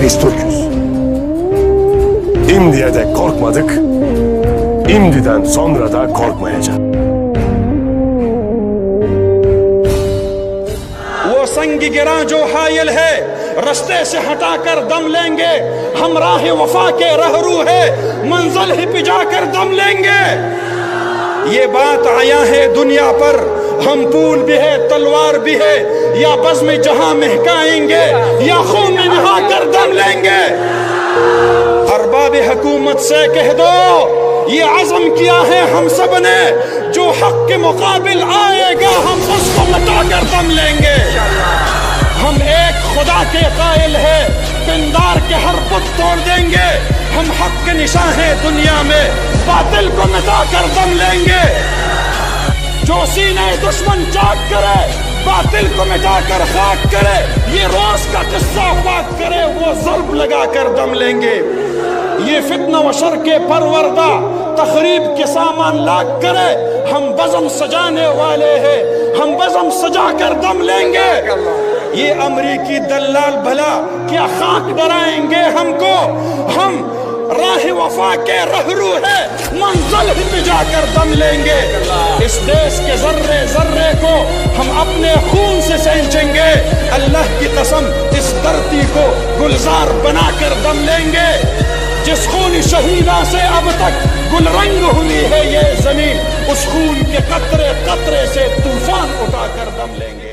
Biz Türk'üz. İmdiye de korkmadık, imdiden sonra da korkmayacağız. वो संग गिरा जो हायल है रास्ते से हटाकर दम लेंगे, हम राह वफा के रहरू है मंजिल ही पे जाकर दम लेंगे। ये बात आया है दुनिया पर, हम फूल भी है तलवार भी है, या बज़्म जहां महकाएंगे या खून में नहाकर दम लेंगे। अरबाब हुकूमत से कह दो ये अज़म किया है हम सब ने, जो हक के मुकाबिल आएगा हम उसको मिटाकर दम लेंगे। हम एक खुदा के कायल है, पिंदार के हर बुत तोड़ देंगे। हम हक के निशान हैं दुनिया में, बातिल को मिटाकर दम लेंगे। जो सीने दुश्मन चाक करे, बातिल को मिटाकर खाक करे, ये रोज का किस्सा पाक करे, वो ज़र्ब लगाकर दम लेंगे। ये फितना व शर के परवरदा तखरीब के सामान लाग करे, हम बज़म सजाने वाले हैं, हम बज़म सजा कर दम लेंगे। ये अमरीकी दल्लाल भला क्या खाक डराएंगे हमको, हम राह वफा के रहरू है मंजिल ही पे जाकर दम लेंगे। इस देश के जर्रे जर्रे को हम अपने खून से सींचेंगे, अल्लाह की कसम इस धरती को गुलजार बनाकर दम लेंगे। जिस खून शहीदा से अब तक गुलरंग हुई है ये जमीन, उस खून के कतरे कतरे से तूफान उठाकर दम लेंगे।